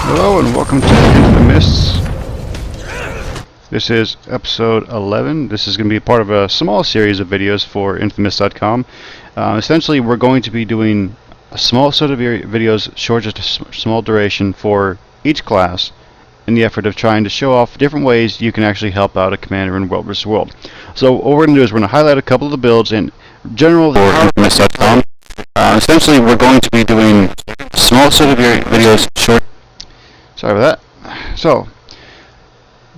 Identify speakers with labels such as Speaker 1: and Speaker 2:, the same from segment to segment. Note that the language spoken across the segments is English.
Speaker 1: Hello and welcome to Into the Mists. This is episode 11. This is going to be part of a small series of videos for IntoTheMist.com. Essentially, we're going to be doing a small set of videos, short, just a small duration for each class, in the effort of trying to show off different ways you can actually help out a commander in World vs. World. So what we're going to do is we're going to highlight a couple of the builds in general for IntoTheMist.com. Essentially, we're going to be doing a small set of videos, short. Sorry about that. So,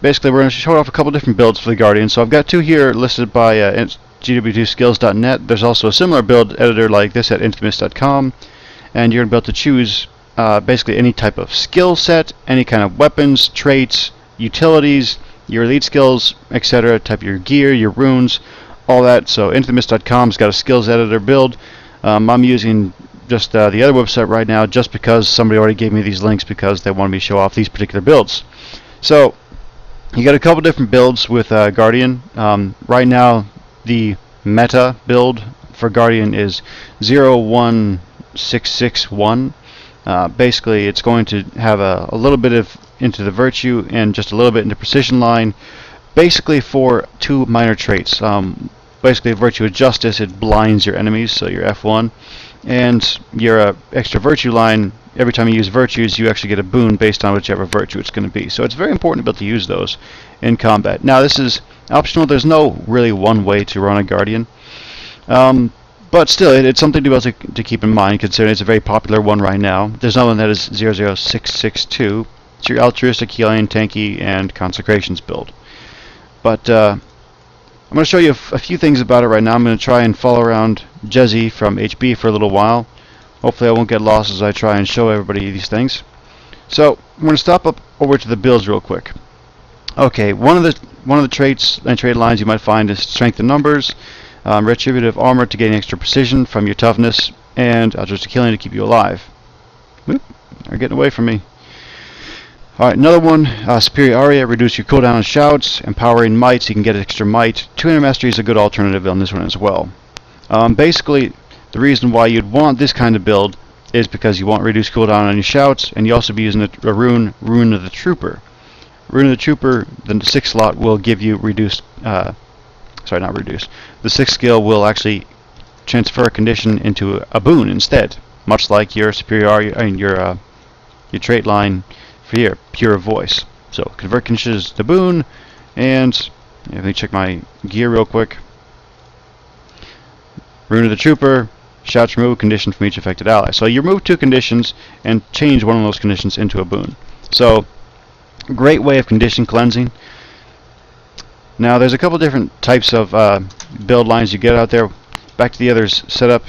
Speaker 1: basically we're going to show off a couple different builds for the Guardian. So I've got two here listed by GW2skills.net. There's also a similar build editor like this at IntoTheMist.com. And you're going to be able to choose basically any type of skill set, any kind of weapons, traits, utilities, your elite skills, etc. Type your gear, your runes, all that. So IntoTheMist.com's got a skills editor build. I'm using just the other website right now just because somebody already gave me these links because they wanted me to show off these particular builds. So you got a couple different builds with Guardian. Right now the meta build for Guardian is 01661. Basically it's going to have a little bit of into the virtue and just a little bit into precision line, basically for two minor traits. Basically virtue of justice, it blinds your enemies, so your F1. And your extra virtue line, every time you use virtues, you actually get a boon based on whichever virtue it's going to be. So it's very important to be able to use those in combat. Now this is optional. There's no really one way to run a Guardian. But still, it's something to be able to keep in mind, considering it's a very popular one right now. There's another one that is 00662. It's your altruistic, healing, tanky, and consecrations build. But I'm going to show you a few things about it right now. I'm going to try and follow around Jezzy from HB for a little while. Hopefully I won't get lost as I try and show everybody these things. So I'm going to stop up over to the builds real quick. Okay, one of the traits and trait lines you might find is strength in numbers, retributive armor to gain extra precision from your toughness, and altruistic healing to keep you alive. Whoop, they're getting away from me. Alright, another one, Superior Aria, reduce your cooldown on shouts, empowering might so you can get extra might. 200 mastery is a good alternative on this one as well. Basically, the reason why you'd want this kind of build is because you want reduced cooldown on your shouts, and you also be using a rune of the Trooper. Rune of the Trooper, the 6th slot will give you reduced, sorry, not reduced. The 6th skill will actually transfer a condition into a boon instead, much like your Superior Aria, your trait line for here, pure voice. So convert conditions to boon, and let me check my gear real quick. Rune of the Trooper, shouts remove condition from each affected ally. So you remove two conditions and change one of those conditions into a boon. So great way of condition cleansing. Now there's a couple different types of build lines you get out there. Back to the others setup.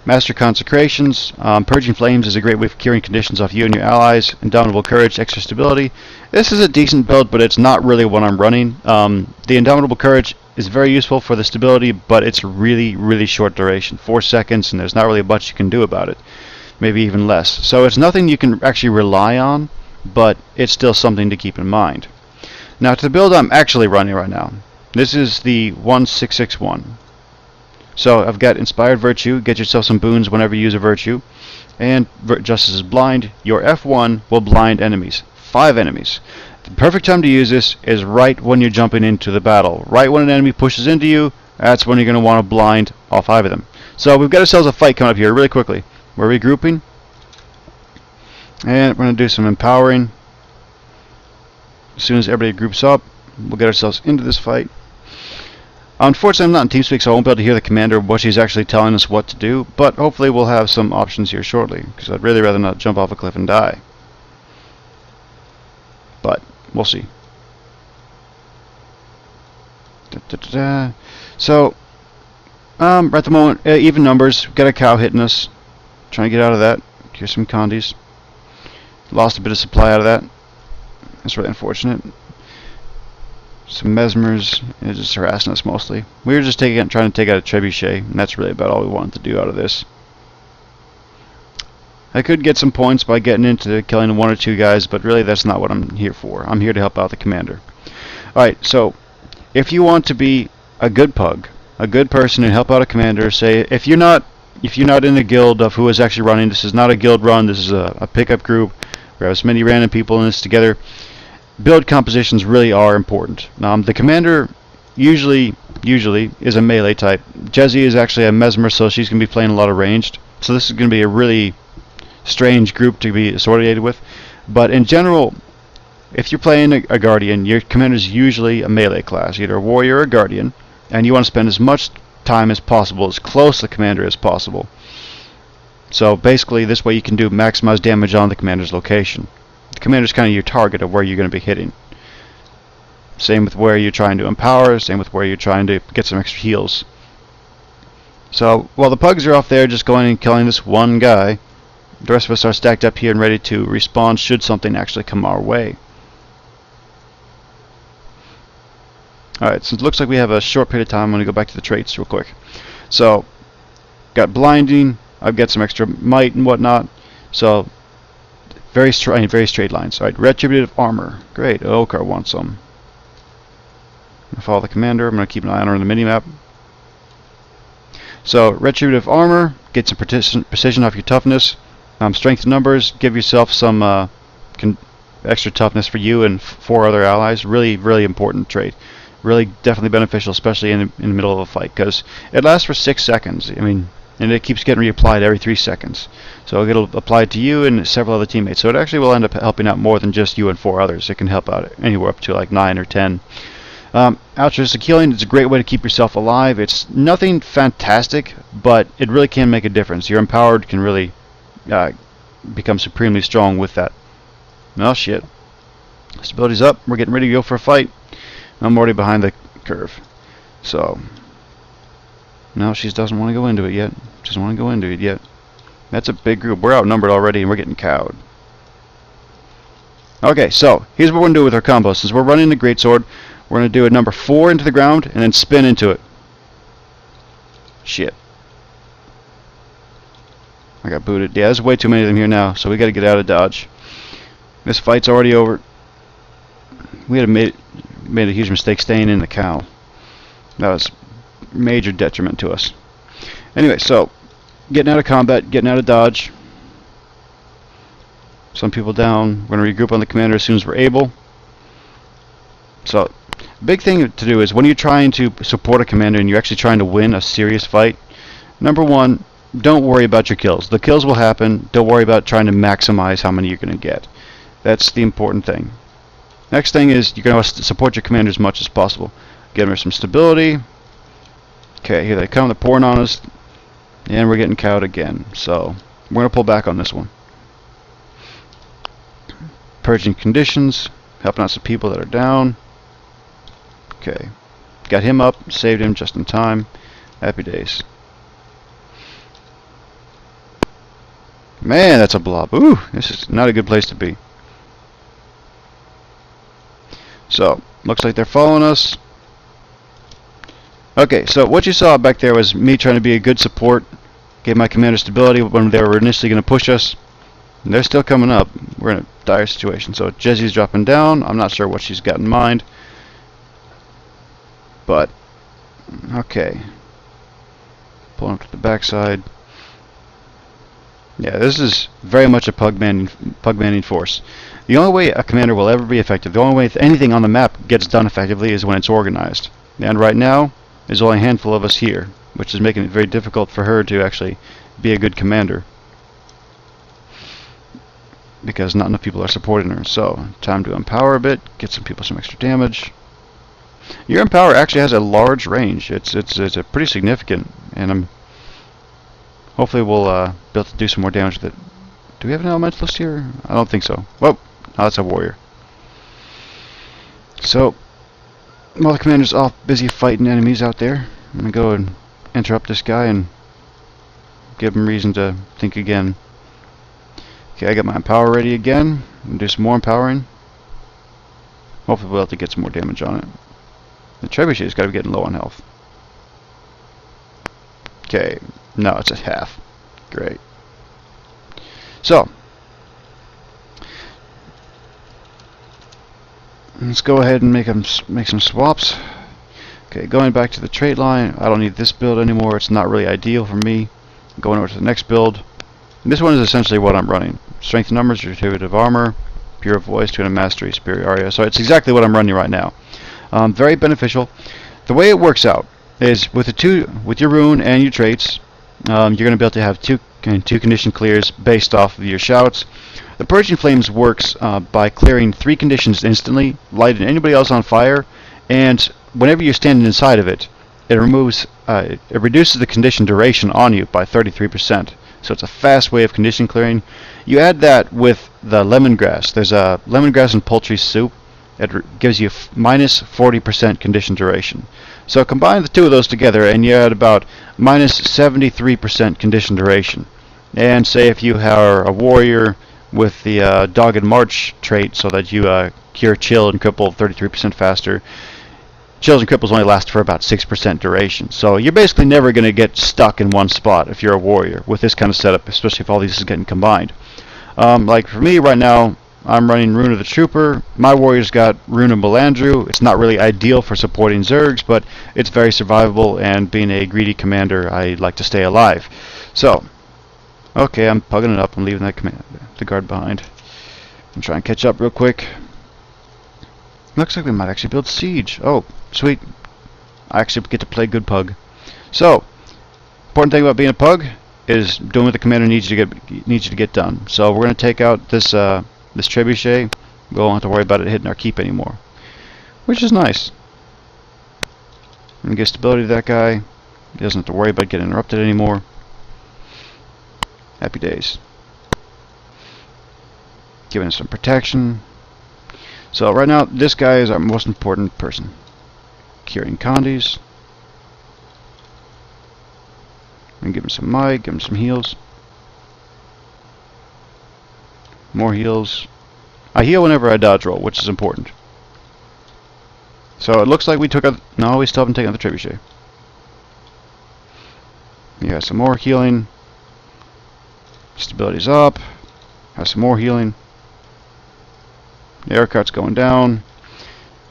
Speaker 1: Master Consecrations. Purging Flames is a great way of curing conditions off you and your allies. Indomitable Courage, extra stability. This is a decent build, but it's not really what I'm running. The Indomitable Courage is very useful for the stability, but it's really short duration. 4 seconds, and there's not really much you can do about it. Maybe even less. So it's nothing you can actually rely on, but it's still something to keep in mind. Now to the build I'm actually running right now. This is the 1661. So I've got Inspired Virtue, get yourself some boons whenever you use a virtue, and Justice is blind. Your F1 will blind enemies, 5 enemies. The perfect time to use this is right when you're jumping into the battle. Right when an enemy pushes into you, that's when you're going to want to blind all 5 of them. So we've got ourselves a fight coming up here really quickly. We're regrouping, and we're going to do some empowering. As soon as everybody groups up, we'll get ourselves into this fight. Unfortunately, I'm not in TeamSpeak, so I won't be able to hear the commander what she's actually telling us what to do, but hopefully we'll have some options here shortly, because I'd really rather not jump off a cliff and die. But we'll see. So, right at the moment, even numbers. We've got a cow hitting us. Trying to get out of that. Here's some condies. Lost a bit of supply out of that. That's really unfortunate. Some mesmers, just harassing us mostly. We were just trying to take out a trebuchet, and that's really about all we wanted to do out of this. I could get some points by getting into killing 1 or 2 guys, but really that's not what I'm here for. I'm here to help out the commander. Alright, so if you want to be a good pug, a good person and help out a commander, say if you're not in the guild of who is actually running, this is not a guild run, this is a pickup group grab as many random people in this together. Build compositions really are important. The commander usually is a melee type. Jezzy is actually a mesmer, so she's going to be playing a lot of ranged. So this is going to be a really strange group to be associated with. But in general, if you're playing a guardian, your commander is usually a melee class, either a warrior or a guardian, and you want to spend as much time as possible, as close to the commander as possible. So basically, this way you can do maximize damage on the commander's location. The commander is kind of your target of where you're going to be hitting. Same with where you're trying to empower, same with where you're trying to get some extra heals. So while the pugs are off there just going and killing this one guy, the rest of us are stacked up here and ready to respond should something actually come our way. Alright, so it looks like we have a short period of time. I'm going to go back to the traits real quick. So, got blinding, I've got some extra might and whatnot. So, very straight lines. Alright, retributive armor. Great, Okar wants some. I'm going to follow the commander. I'm going to keep an eye on her on the minimap. So, retributive armor, get some precision off your toughness. Strength in numbers, give yourself some extra toughness for you and 4 other allies. Really, really important trait. Really, definitely beneficial, especially in the middle of a fight, because it lasts for 6 seconds. I mean, and it keeps getting reapplied every 3 seconds. So it'll apply to you and several other teammates. So it actually will end up helping out more than just you and 4 others. It can help out anywhere up to like 9 or 10. Altruistic healing is a great way to keep yourself alive. It's nothing fantastic, but it really can make a difference. Your empowered can really become supremely strong with that. Oh shit. Stability's up. We're getting ready to go for a fight. I'm already behind the curve. So, no, she doesn't want to go into it yet. Doesn't want to go into it yet. That's a big group. We're outnumbered already and we're getting cowed. Okay, so here's what we're going to do with our combo. Since we're running the greatsword, we're going to do a number 4 into the ground and then spin into it. Shit. I got booted. Yeah, there's way too many of them here now, so we got to get out of dodge. This fight's already over. We had made a huge mistake staying in the cow. That was major detriment to us. Anyway, so getting out of combat, getting out of dodge. Some people down. We're going to regroup on the commander as soon as we're able. So, big thing to do is when you're trying to support a commander and you're actually trying to win a serious fight, number 1, don't worry about your kills. The kills will happen. Don't worry about trying to maximize how many you're going to get. That's the important thing. Next thing is you're going to support your commander as much as possible. Give her some stability. Okay, here they come. They're pouring on us. And we're getting cowed again. So, we're going to pull back on this one. Purging conditions. Helping out some people that are down. Okay. Got him up. Saved him just in time. Happy days. Man, that's a blob. Ooh, this is not a good place to be. So, looks like they're following us. Okay, so what you saw back there was me trying to be a good support. Gave my commander stability when they were initially going to push us. And they're still coming up. We're in a dire situation. So, Jezzy's dropping down. I'm not sure what she's got in mind. But, okay. Pulling up to the backside. Yeah, this is very much a pug manning force. The only way a commander will ever be effective, the only way anything on the map gets done effectively is when it's organized. And right now, there's only a handful of us here, which is making it very difficult for her to actually be a good commander. Because not enough people are supporting her. So, time to empower a bit, get some people some extra damage. Your empower actually has a large range. It's a pretty significant, and hopefully we'll be able to do some more damage with it. Do we have an elementalist here? I don't think so. Whoa! Oh, that's a warrior. So, while the commander's off busy fighting enemies out there, I'm going to go and interrupt this guy and give him reason to think again. Okay, I got my empower ready again. I'm going to do some more empowering. Hopefully we'll have to get some more damage on it. The trebuchet's got to be getting low on health. Okay, no, it's at half. Great. So, let's go ahead and make some swaps. Okay, going back to the trait line. I don't need this build anymore. It's not really ideal for me. Going over to the next build. This one is essentially what I'm running. Strength in numbers, retributive armor, pure voice, 200 mastery, superior aria. So it's exactly what I'm running right now. Very beneficial. The way it works out is with your rune and your traits, you're going to be able to have two condition clears based off of your shouts. The Purging Flames works by clearing 3 conditions instantly, lighting anybody else on fire, and whenever you're standing inside of it, it reduces the condition duration on you by 33%. So it's a fast way of condition clearing. You add that with the lemongrass. There's a lemongrass and poultry soup. It gives you minus 40% condition duration. So combine the two of those together and you add about minus 73% condition duration. And say if you are a warrior with the Dogged March trait so that you cure chill and cripple 33% faster, chills and cripples only last for about 6% duration. So you're basically never going to get stuck in one spot if you're a warrior with this kind of setup, especially if all these is getting combined. Like for me right now, I'm running Rune of the Trooper. My warrior's got Rune of Melandru. It's not really ideal for supporting Zergs, but it's very survivable, and being a greedy commander, I like to stay alive. So, okay, I'm pugging it up. I'm leaving the guard behind. I'm trying to catch up real quick. Looks like we might actually build Siege. Oh, sweet. I actually get to play good pug. So, important thing about being a pug is doing what the commander needs you to get done. So we're going to take out this trebuchet. We won't have to worry about it hitting our keep anymore, which is nice. And get stability to that guy. He doesn't have to worry about getting interrupted anymore. Happy days. Giving us some protection. So right now, this guy is our most important person. Curing Condis. And give him some might, give him some heals. More heals. I heal whenever I dodge roll, which is important. So it looks like we took out... No, we still haven't taken out the trebuchet. Yeah, some more healing. Stability's up. Have some more healing. The air cart's going down.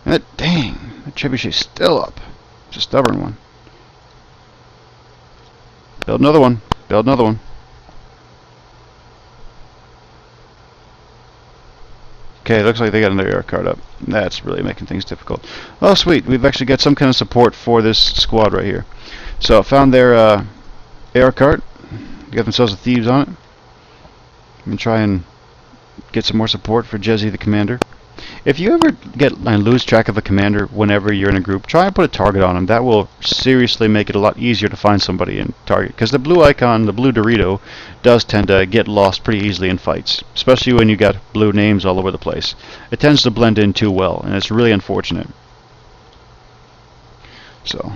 Speaker 1: And that, dang, the trebuchet's still up. It's a stubborn one. Build another one. Build another one. Okay, looks like they got another air cart up. That's really making things difficult. Oh, sweet. We've actually got some kind of support for this squad right here. So, found their air cart. Got themselves a thieves on it. I'm going to try and get some more support for Jezzy the commander. If you ever lose track of a commander whenever you're in a group, try and put a target on him. That will seriously make it a lot easier to find somebody and target. Because the blue icon, the blue Dorito, does tend to get lost pretty easily in fights. Especially when you got blue names all over the place. It tends to blend in too well, and it's really unfortunate. So,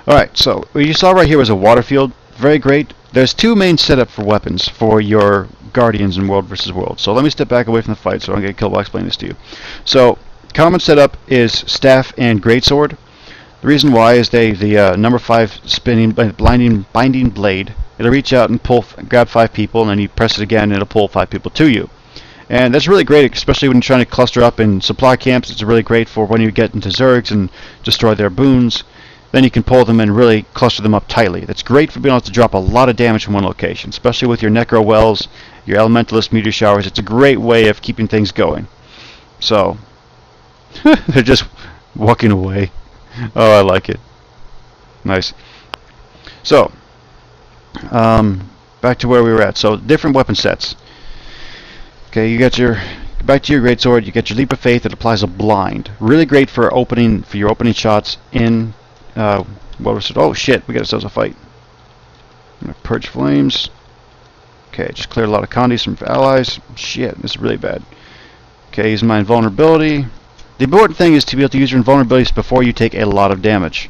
Speaker 1: alright, so what you saw right here was a water field. Very great. There's two main setup for weapons for your Guardians in World vs. World. So let me step back away from the fight so I don't get killed while explaining this to you. So, common setup is Staff and Greatsword. The reason why is the number 5 spinning binding blade. It'll reach out and grab 5 people, and then you press it again and it'll pull 5 people to you. And that's really great, especially when you're trying to cluster up in supply camps. It's really great for when you get into Zergs and destroy their boons. Then you can pull them and really cluster them up tightly. That's great for being able to drop a lot of damage from one location, especially with your Necro Wells, your Elementalist Meteor Showers. It's a great way of keeping things going. So, they're just walking away. Oh, I like it. Nice. So, back to where we were at. So, different weapon sets. Okay, you got your... Back to your Greatsword, you get your Leap of Faith that applies a blind. Really great for your opening shots in... oh shit, we got ourselves a fight. I'm gonna purge flames. Okay, just cleared a lot of Condis from allies. Shit, this is really bad. Okay, using my invulnerability. The important thing is to be able to use your invulnerabilities before you take a lot of damage.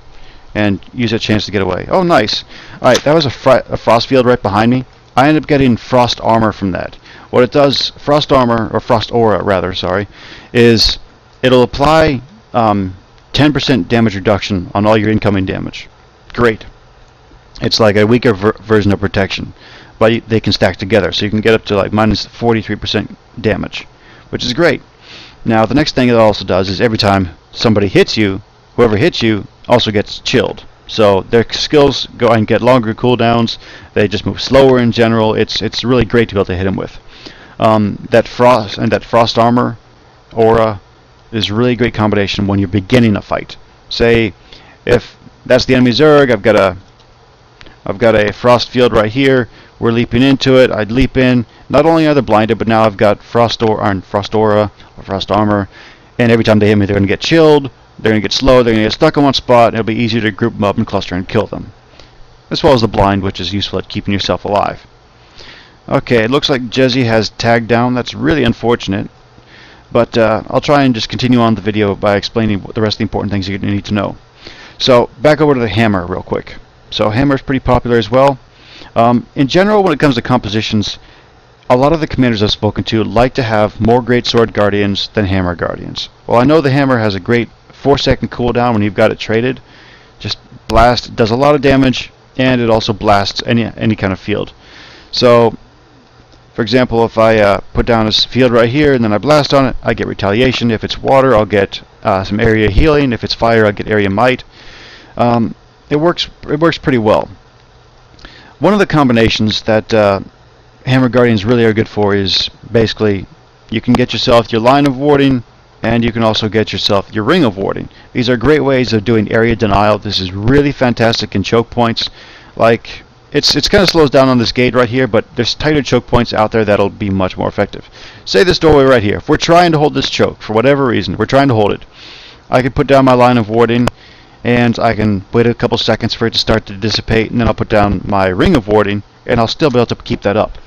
Speaker 1: And use that chance to get away. Oh, nice. Alright, that was a frost field right behind me. I ended up getting frost armor from that. What it does, frost armor, or frost aura rather, sorry, is it'll apply 10% damage reduction on all your incoming damage. Great. It's like a weaker version of protection, but they can stack together, so you can get up to like minus 43% damage, which is great. Now the next thing it also does is every time somebody hits you, whoever hits you also gets chilled. So their skills go and get longer cooldowns. They just move slower in general. It's really great to be able to hit him with. That frost armor aura is really a great combination when you're beginning a fight. Say if that's the enemy Zerg, I've got a frost field right here. We're leaping into it. I'd leap in. Not only are they blinded, but now I've got frost aura or frost armor, and every time they hit me, they're going to get chilled. They're going to get slow. They're going to get stuck in one spot. And it'll be easier to group them up and cluster and kill them, as well as the blind, which is useful at keeping yourself alive. Okay, it looks like Jezzy has tagged down. That's really unfortunate. But I'll try and just continue on the video by explaining the rest of the important things you need to know. So back over to the hammer real quick. So hammer is pretty popular as well. In general, when it comes to compositions, a lot of the commanders I've spoken to like to have more Great Sword Guardians than Hammer Guardians. Well, I know the hammer has a great 4-second cooldown when you've got it traded. Just blast, does a lot of damage, and it also blasts any kind of field. So, for example, if I put down this field right here and then I blast on it, I get retaliation. If it's water, I'll get some area healing. If it's fire, I'll get area might. It works pretty well. One of the combinations that Hammer Guardians really are good for is basically you can get yourself your line of warding, and you can also get yourself your ring of warding. These are great ways of doing area denial. This is really fantastic in choke points. Like it's kind of slows down on this gate right here, but there's tighter choke points out there that'll be much more effective. Say this doorway right here. If we're trying to hold this choke for whatever reason, we're trying to hold it, I could put down my line of warding, and I can wait a couple seconds for it to start to dissipate, and then I'll put down my ring of warding, and I'll still be able to keep that up.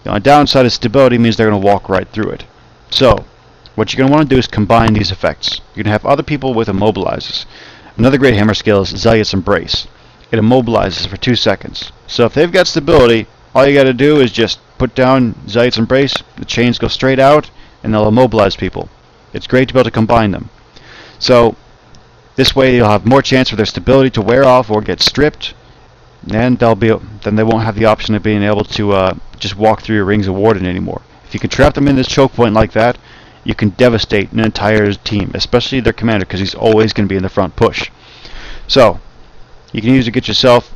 Speaker 1: The only downside is stability means they're going to walk right through it. So, what you're going to want to do is combine these effects. You're going to have other people with immobilizes. Another great hammer skill is Zealot's Embrace. It immobilizes for 2 seconds. So if they've got stability, all you got to do is just put down Zealot's Embrace, the chains go straight out, and they'll immobilize people. It's great to be able to combine them. So, this way you'll have more chance for their stability to wear off or get stripped, and then they won't have the option of being able to just walk through your rings of warding anymore. If you can trap them in this choke point like that, you can devastate an entire team, especially their commander, because he's always going to be in the front push. So, you can use it to get yourself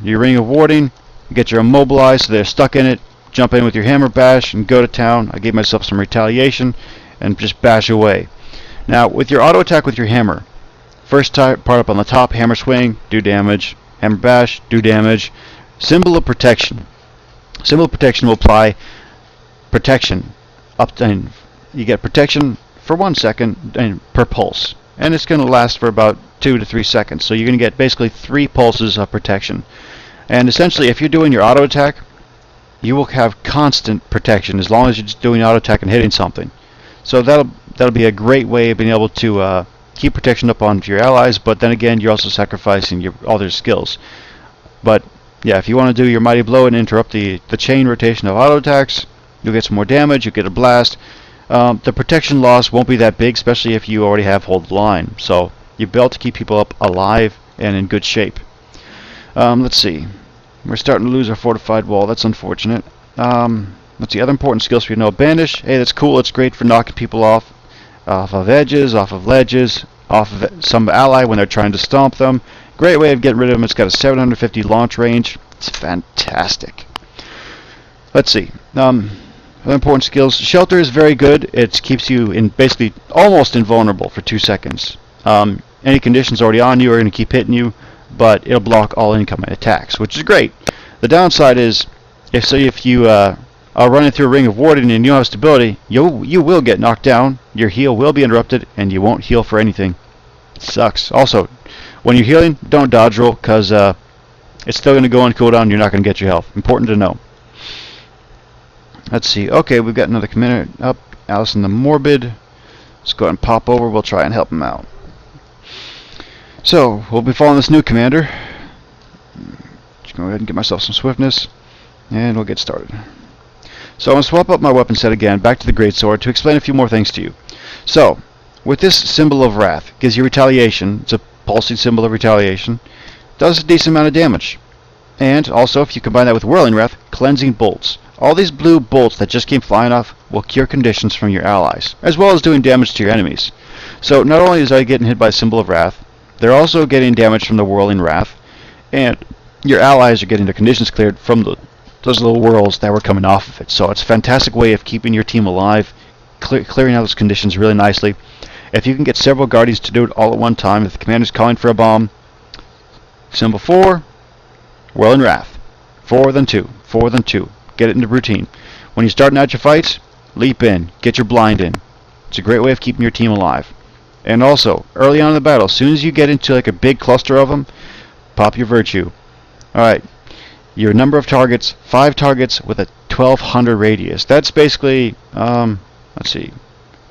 Speaker 1: your ring of warding, get your immobilized so they're stuck in it, jump in with your hammer bash and go to town. I gave myself some retaliation and just bash away. Now, with your auto attack with your hammer, first part up on the top, hammer swing, do damage, hammer bash, do damage. Symbol of protection. Symbol of protection will apply protection up to, and you get protection for 1 second and per pulse, and it's going to last for about 2 to 3 seconds. So you're going to get basically 3 pulses of protection. And essentially, if you're doing your auto attack, you will have constant protection as long as you're just doing auto attack and hitting something. So that'll be a great way of being able to keep protection up on your allies, but then again, you're also sacrificing all their skills. But yeah, if you want to do your mighty blow and interrupt the chain rotation of auto attacks, you'll get some more damage, you'll get a blast. The protection loss won't be that big, especially if you already have hold the line. So you'll be able to keep people up alive and in good shape. Let's see. We're starting to lose our fortified wall. That's unfortunate. Let's see. Other important skills for you to know. Banish. Hey, that's cool. It's great for knocking people off of edges, off of ledges, off of some ally when they're trying to stomp them. Great way of getting rid of them. It's got a 750 launch range. It's fantastic. Let's see. Other important skills. Shelter is very good. It keeps you in basically almost invulnerable for 2 seconds. Any conditions already on you are going to keep hitting you, but it'll block all incoming attacks, which is great. The downside is, if you are running through a ring of warding and you don't have stability, you will get knocked down, your heal will be interrupted, and you won't heal for anything. It sucks. Also, when you're healing, don't dodge roll, because it's still going to go on cooldown and you're not going to get your health. Important to know. Let's see. Okay, we've got another commander up. Allison the Morbid. Let's go ahead and pop over. We'll try and help him out. So, we'll be following this new commander. Just go ahead and get myself some swiftness, and we'll get started. So I'm going to swap up my weapon set again, back to the Greatsword, to explain a few more things to you. So, with this symbol of wrath, gives you retaliation. It's a pulsing symbol of retaliation. Does a decent amount of damage. And also, if you combine that with Whirling Wrath, cleansing bolts. All these blue bolts that just came flying off will cure conditions from your allies, as well as doing damage to your enemies. So not only is I getting hit by a symbol of wrath, They're also getting damage from the Whirling Wrath, and your allies are getting their conditions cleared from those little whirls that were coming off of it. So it's a fantastic way of keeping your team alive, clearing out those conditions really nicely. If you can get several Guardians to do it all at one time, if the commander's calling for a bomb, symbol 4, Whirling Wrath. 4 then 2, 4 then 2. Get it into routine. When you're starting out your fights, leap in, get your blind in. It's a great way of keeping your team alive. And also, early on in the battle, as soon as you get into like a big cluster of them, pop your virtue. Alright, your number of targets, 5 targets with a 1200 radius. That's basically, let's see,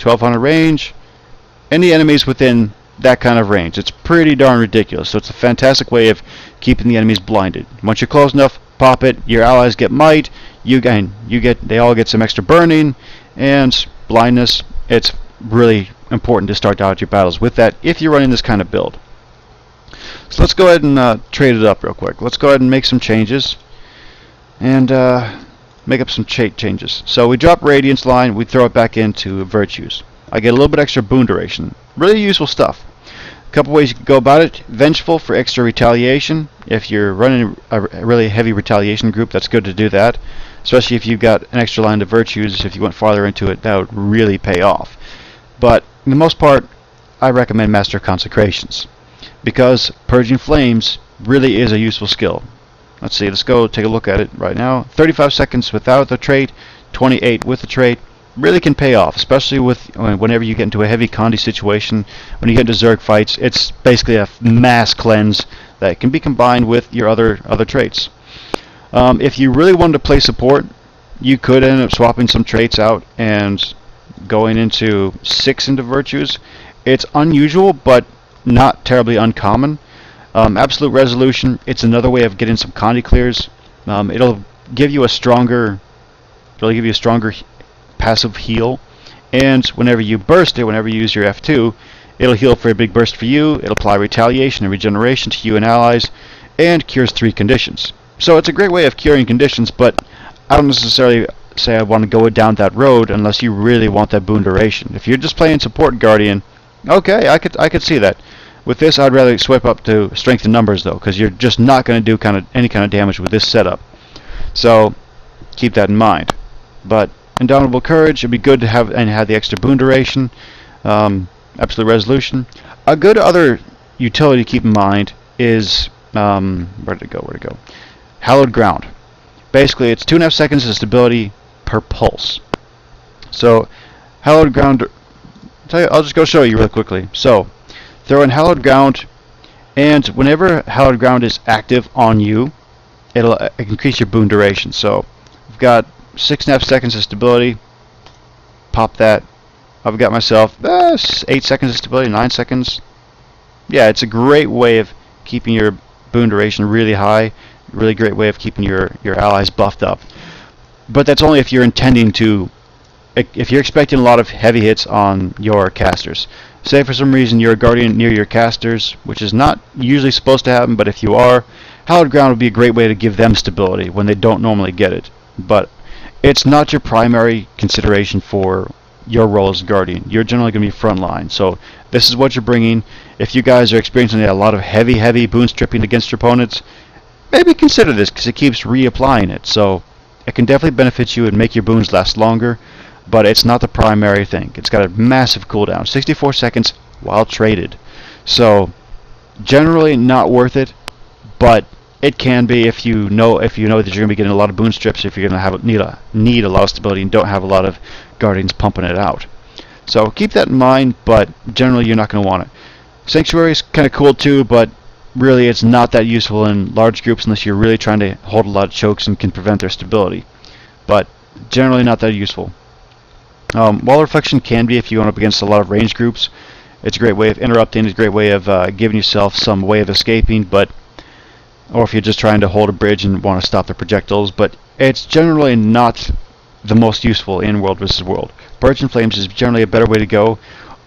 Speaker 1: 1200 range. Any enemies within that kind of range. It's pretty darn ridiculous. So it's a fantastic way of keeping the enemies blinded. Once you're close enough, pop it. Your allies get might. They all get some extra burning and blindness. It's really important to start out your battles with that if you're running this kind of build. So let's go ahead and trade it up real quick. Let's go ahead and make some changes and make up some changes. So we drop Radiance line, we throw it back into Virtues. I get a little bit extra boon duration. Really useful stuff. A couple ways you can go about it. Vengeful for extra retaliation. If you're running a really heavy retaliation group, that's good to do that. Especially if you've got an extra line to Virtues. If you went farther into it, that would really pay off. But for the most part, I recommend Master of Consecrations, because Purging Flames really is a useful skill. Let's see, let's go take a look at it right now. 35 seconds without the trait, 28 with the trait. Really can pay off, especially with whenever you get into a heavy Condi situation. When you get into Zerg fights, it's basically a mass cleanse that can be combined with your other traits. If you really wanted to play support, you could end up swapping some traits out and going into 6 into Virtues. It's unusual, but not terribly uncommon. Absolute Resolution, it's another way of getting some Condi clears. It'll give you a stronger passive heal, and whenever you burst it, whenever you use your F2, it'll heal for a big burst for you. It'll apply retaliation and regeneration to you and allies, and cures 3 conditions. So it's a great way of curing conditions, but I don't necessarily say I want to go down that road unless you really want that boon duration. If you're just playing support Guardian, okay, I could see that. With this, I'd rather swipe up to strength in numbers though, because you're just not going to do any kind of damage with this setup. So keep that in mind. But Indomitable Courage, it'd be good to have the extra boon duration. Absolute Resolution. A good other utility to keep in mind is where'd it go? Hallowed Ground. Basically, it's 2.5 seconds of stability per pulse. So, Hallowed Ground. I'll just go show you real quickly. So, throw in Hallowed Ground, and whenever Hallowed Ground is active on you, it'll increase your boon duration. So, we've got 6.5 seconds of stability. Pop that. I've got myself 8 seconds of stability, 9 seconds. Yeah, it's a great way of keeping your boon duration really high. Really great way of keeping your allies buffed up. But that's only if you're intending to. If you're expecting a lot of heavy hits on your casters. Say for some reason you're a Guardian near your casters, which is not usually supposed to happen, but if you are, Hallowed Ground would be a great way to give them stability when they don't normally get it. But it's not your primary consideration for your role as Guardian. You're generally going to be frontline. So this is what you're bringing. If you guys are experiencing a lot of heavy boon stripping against your opponents, maybe consider this, because it keeps reapplying it. So it can definitely benefit you and make your boons last longer, but it's not the primary thing. It's got a massive cooldown, 64 seconds while traded. So generally not worth it, but it can be if you know that you're going to be getting a lot of boon strips, if you're going to need a lot of stability and don't have a lot of Guardians pumping it out. So keep that in mind, but generally you're not going to want it. Sanctuary is kind of cool too, but really it's not that useful in large groups unless you're really trying to hold a lot of chokes and can prevent their stability. But generally not that useful. Wall Reflection can be if you went up against a lot of range groups. It's a great way of interrupting, it's a great way of giving yourself some way of escaping, or if you're just trying to hold a bridge and want to stop the projectiles, but it's generally not the most useful in World vs. World. Purging Flames is generally a better way to go.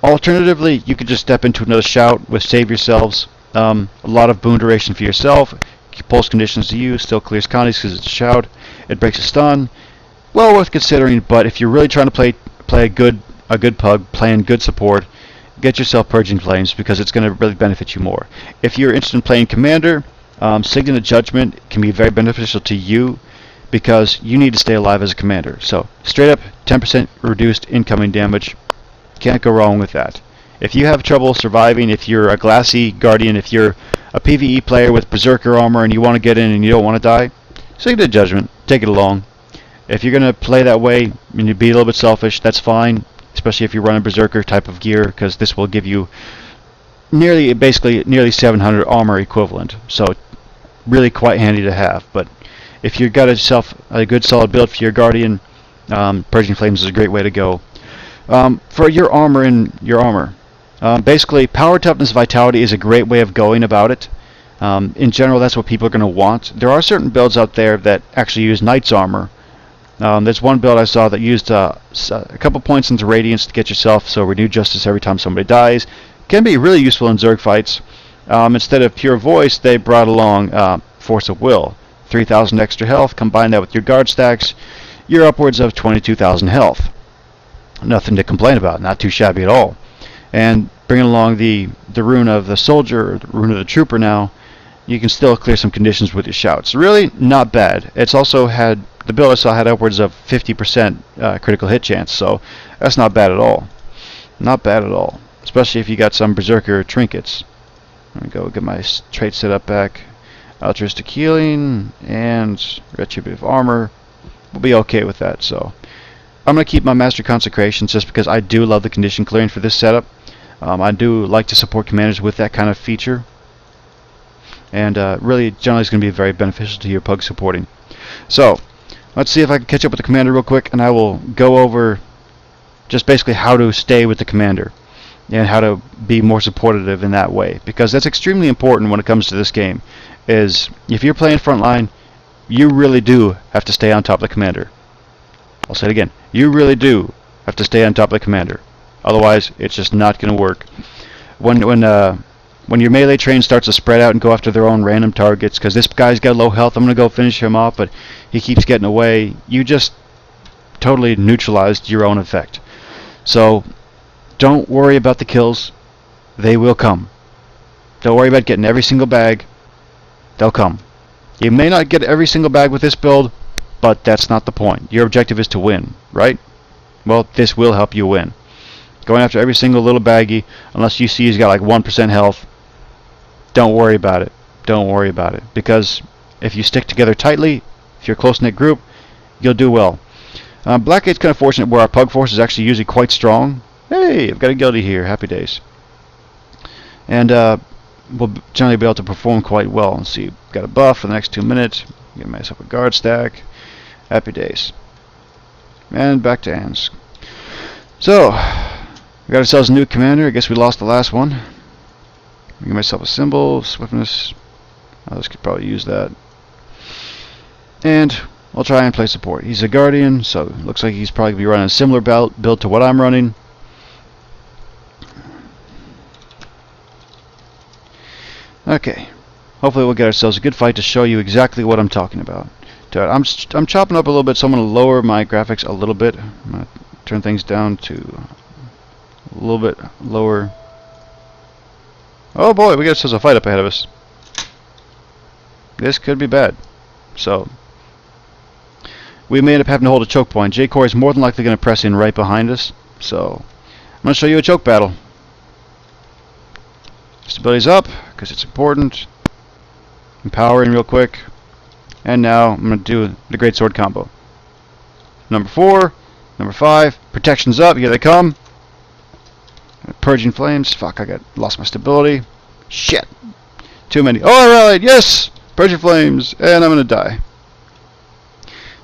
Speaker 1: Alternatively, you could just step into another shout with Save Yourselves. A lot of boon duration for yourself. Pulse conditions to you, still clears Condies because it's a shout. It breaks a stun. Well worth considering, but if you're really trying to play a good pug, playing good support, get yourself Purging Flames because it's going to really benefit you more. If you're interested in playing Commander, Signet of Judgment can be very beneficial to you because you need to stay alive as a commander. So straight up 10% reduced incoming damage. Can't go wrong with that. If you have trouble surviving, if you're a Glassy Guardian, if you're a PvE player with Berserker armor and you want to get in and you don't want to die, Signet of Judgment, take it along. If you're going to play that way and you be a little bit selfish, that's fine, especially if you're running Berserker type of gear, because this will give you basically nearly 700 armor equivalent. So really quite handy to have. But if you've got yourself a good solid build for your Guardian, Purging Flames is a great way to go. For your armor basically Power, Toughness, Vitality is a great way of going about it. In general, that's what people are going to want. There are certain builds out there that actually use Knight's Armor. There's one build I saw that used a couple points into Radiance to get yourself so Renewed Justice every time somebody dies. Can be really useful in Zerg fights. Instead of Pure Voice, they brought along Force of Will. 3,000 extra health. Combine that with your guard stacks, you're upwards of 22,000 health. Nothing to complain about. Not too shabby at all. And bringing along the Rune of the Soldier, or the Rune of the Trooper now, you can still clear some conditions with your shouts. Really not bad. It's also had, the build I saw had upwards of 50% critical hit chance, so that's not bad at all. Not bad at all. Especially if you got some Berserker trinkets. Let me go get my trait set up back. Altruistic Healing and Retributive Armor. We'll be okay with that, so I'm going to keep my Master Consecrations just because I do love the condition clearing for this setup. I do like to support commanders with that kind of feature. And really, generally, it's going to be very beneficial to your pug supporting. So, let's see if I can catch up with the commander real quick, and I will go over just basically how to stay with the commander and how to be more supportive in that way. Because that's extremely important when it comes to this game. Is if you're playing frontline, you really do have to stay on top of the commander. I'll say it again. You really do have to stay on top of the commander. Otherwise, it's just not going to work. When your melee train starts to spread out and go after their own random targets, because this guy's got low health, I'm going to go finish him off, but he keeps getting away, you just totally neutralized your own effect. So, don't worry about the kills. They will come. Don't worry about getting every single bag. They'll come. You may not get every single bag with this build, but that's not the point. Your objective is to win, right? Well, this will help you win. Going after every single little baggie, unless you see he's got like 1% health, don't worry about it. Don't worry about it. Because if you stick together tightly, if you're a close-knit group, you'll do well. Blackgate's kind of fortunate where our pug force is actually usually quite strong. Hey, I've got a guilty here. Happy days. And we'll generally be able to perform quite well. Let's see, got a buff for the next 2 minutes. Get myself a guard stack. Happy days. And back to hands. So, we got ourselves a new commander. I guess we lost the last one. Get myself a symbol, swiftness. Others could probably use that. And I'll try and play support. He's a guardian, so it looks like he's probably going to be running a similar build to what I'm running. Okay. Hopefully we'll get ourselves a good fight to show you exactly what I'm talking about. I'm chopping up a little bit, so I'm going to lower my graphics a little bit. I'm going to turn things down to a little bit lower. Oh boy, we got ourselves a fight up ahead of us. This could be bad. So, we may end up having to hold a choke point. J-Core is more than likely going to press in right behind us. So, I'm going to show you a choke battle. Stability's up, because it's important. Empowering real quick. And now, I'm going to do the Great Sword combo. Number 4, number 5, protection's up, here they come. Purging Flames, fuck, lost my stability. Shit. Too many. Oh, I rallied, yes! Purging Flames, and I'm going to die.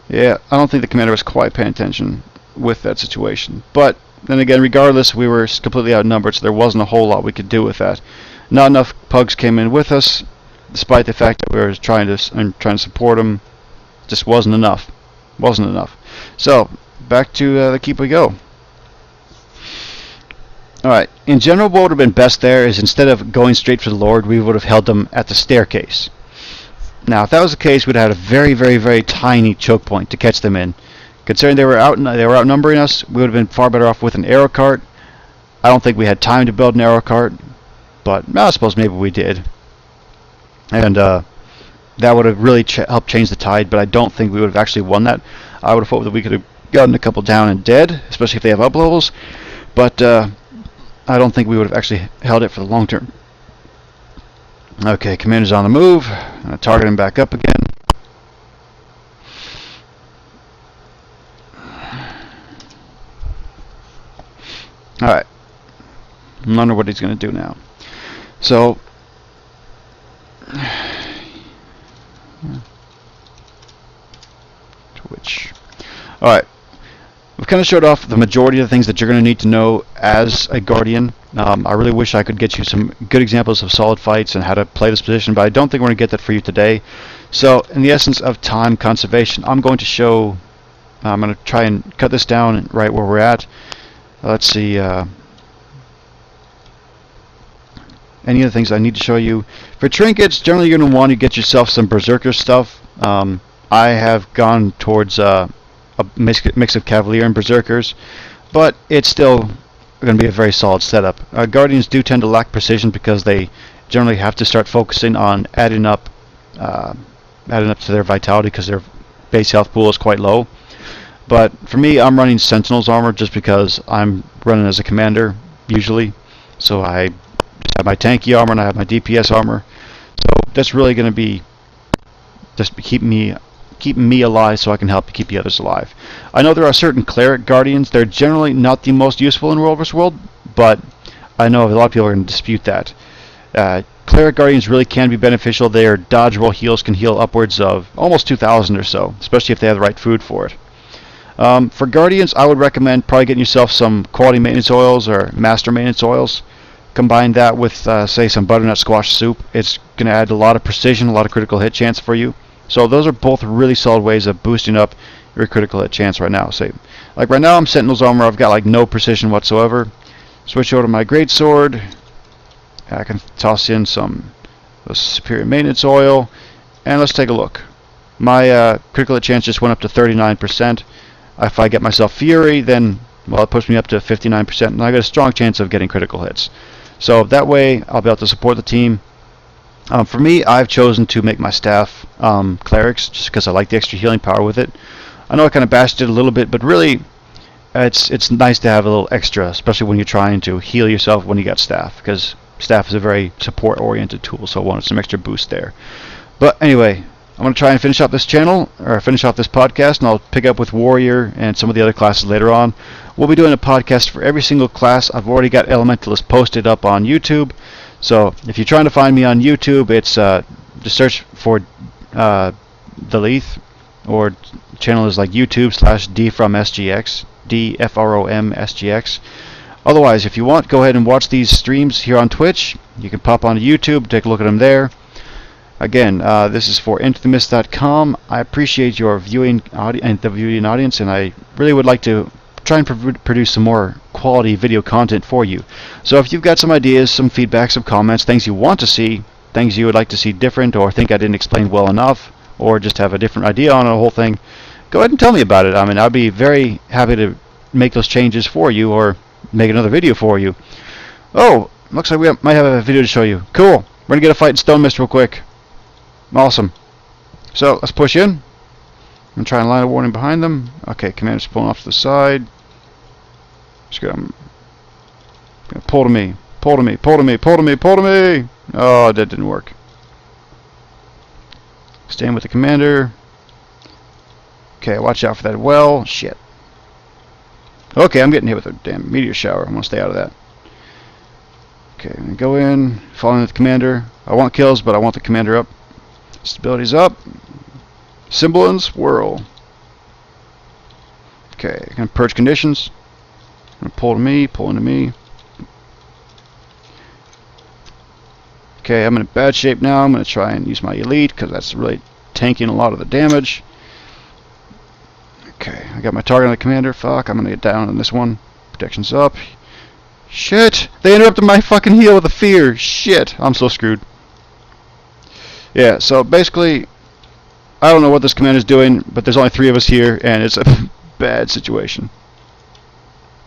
Speaker 1: Yeah, I don't think the commander was quite paying attention with that situation. But, then again, regardless, we were completely outnumbered, so there wasn't a whole lot we could do with that. Not enough pugs came in with us, despite the fact that we were trying to support them. Just wasn't enough. Wasn't enough. So, back to the keep we go. Alright, in general what would have been best there is instead of going straight for the Lord, we would have held them at the staircase. Now, if that was the case, we'd have had a very, very, very tiny choke point to catch them in. Considering they were outnumbering us, we would have been far better off with an arrow cart. I don't think we had time to build an arrow cart, but I suppose maybe we did. And that would have really helped change the tide, but I don't think we would have actually won that. I would have hoped that we could have gotten a couple down and dead, especially if they have up levels, but I don't think we would have actually held it for the long term. Okay, commander's on the move. Target him back up again. Alright. I wonder what he's going to do now. So, Twitch. Alright. We've kind of showed off the majority of the things that you're going to need to know as a Guardian. I really wish I could get you some good examples of solid fights and how to play this position, but I don't think we're going to get that for you today. So, in the essence of time conservation, I'm going to show... I'm going to try and cut this down right where we're at. Let's see... any of the things I need to show you. For trinkets, generally you're going to want to get yourself some Berserker stuff. I have gone towards a mix of Cavalier and Berserkers, but it's still going to be a very solid setup. Guardians do tend to lack precision because they generally have to start focusing on adding up to their vitality because their base health pool is quite low. But for me, I'm running Sentinel's armor just because I'm running as a commander usually. So I just have my tanky armor and I have my DPS armor. So that's really going to be just keeping me alive so I can help keep the others alive. I know there are certain cleric guardians. They're generally not the most useful in World vs. World, but I know a lot of people are going to dispute that. Cleric guardians really can be beneficial. Their dodge roll heals can heal upwards of almost 2,000 or so, especially if they have the right food for it. For guardians, I would recommend probably getting yourself some quality maintenance oils or master maintenance oils. Combine that with, say, some butternut squash soup. It's going to add a lot of precision, a lot of critical hit chance for you. So those are both really solid ways of boosting up your critical hit chance right now. Say, like right now I'm Sentinel's armor. I've got like no precision whatsoever. Switch over to my greatsword. I can toss in some superior maintenance oil, and let's take a look. My critical hit chance just went up to 39%. If I get myself Fury, then well, it puts me up to 59%, and I got a strong chance of getting critical hits. So that way, I'll be able to support the team. For me, I've chosen to make my staff clerics just because I like the extra healing power with it. I know I kind of bashed it a little bit, but really, it's nice to have a little extra, especially when you're trying to heal yourself when you got staff, because staff is a very support-oriented tool, so I wanted some extra boost there. But anyway, I'm going to try and finish off this channel, or finish off this podcast, and I'll pick up with Warrior and some of the other classes later on. We'll be doing a podcast for every single class. I've already got Elementalist posted up on YouTube. So if you're trying to find me on YouTube, it's just search for Delith, or channel is like YouTube/DFromSGX, DFROMSGX. Otherwise, if you want, go ahead and watch these streams here on Twitch. You can pop onto YouTube, take a look at them there. Again, this is for IntoTheMist.com. I appreciate your viewing audience, and I really would like to try and produce some more quality video content for you. So if you've got some ideas, some feedback, some comments, things you want to see, things you would like to see different, or think I didn't explain well enough, or just have a different idea on a whole thing, go ahead and tell me about it. I mean, I'd be very happy to make those changes for you, or make another video for you. Oh, looks like we might have a video to show you. Cool. We're going to get a fight in Stone Mist real quick. Awesome. So, let's push in. I'm going to try and line a warning behind them. Okay, commander's pulling off to the side. Just gonna pull to me. Pull to me. Pull to me. Pull to me. Pull to me. Oh, that didn't work. Stand with the commander. Okay, watch out for that well. Shit. Okay, I'm getting hit with a damn meteor shower. I'm going to stay out of that. Okay, I'm going to go in. Following the commander. I want kills, but I want the commander up. Stability's up. Semblance, whirl. Okay, I'm going to purge conditions. I'm going to pull to me, pull into me. Okay, I'm in bad shape now. I'm going to try and use my elite because that's really tanking a lot of the damage. Okay, I got my target on the commander. Fuck, I'm going to get down on this one. Protection's up. Shit! They interrupted my fucking heal with a fear. Shit, I'm so screwed. Yeah, so basically, I don't know what this commander's doing, but there's only 3 of us here, and it's a bad situation.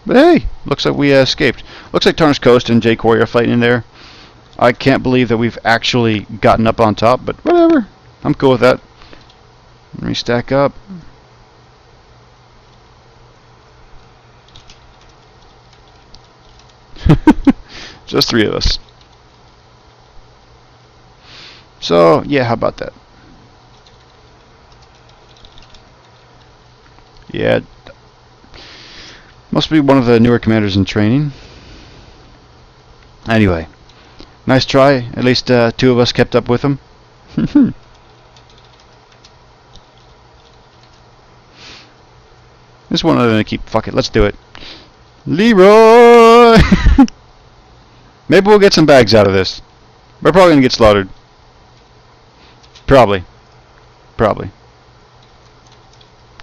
Speaker 1: But hey, looks like we escaped. Looks like Tarnished Coast and Jay Quarry are fighting in there. I can't believe that we've actually gotten up on top, but whatever. I'm cool with that. Let me stack up. Just 3 of us. So, yeah, how about that? Yeah. Must be one of the newer commanders in training. Anyway. Nice try. At least 2 of us kept up with him. This one I'm gonna keep. Fuck it. Let's do it. Leroy! Maybe we'll get some bags out of this. We're probably gonna get slaughtered. Probably.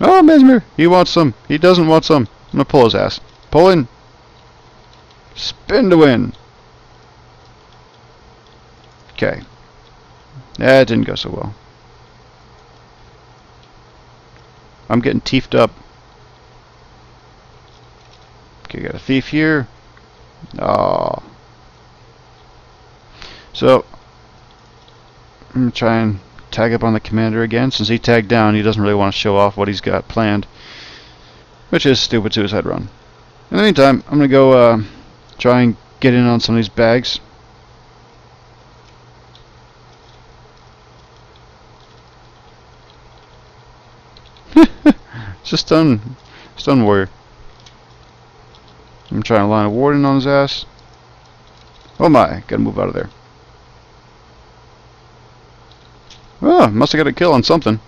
Speaker 1: Oh, Mesmer! He wants some. He doesn't want some. I'm gonna pull his ass. Pull in. Spin to win. Okay. That didn't go so well. I'm getting teefed up. Okay, got a thief here. Oh. So, I'm going to try and tag up on the commander again. Since he tagged down, he doesn't really want to show off what he's got planned. Which is stupid suicide run. In the meantime, I'm going to go try and get in on some of these bags. It's a stun warrior. I'm trying to line a warden on his ass. Oh my, gotta move out of there. Oh, must have got a kill on something.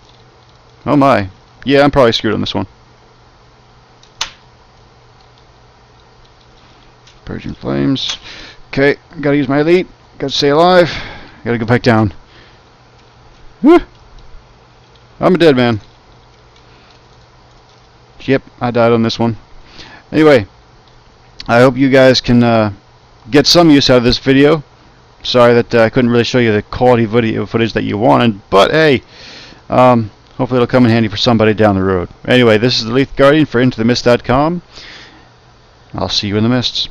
Speaker 1: Oh my. Yeah, I'm probably screwed on this one. Purging flames. Okay, gotta use my elite. Gotta stay alive. Gotta go back down. Whew. I'm a dead man. Yep, I died on this one. Anyway, I hope you guys can get some use out of this video. Sorry that I couldn't really show you the quality video footage that you wanted, but hey, hopefully it'll come in handy for somebody down the road. Anyway, this is the Leaf Guardian for IntoTheMist.com. I'll see you in the mists.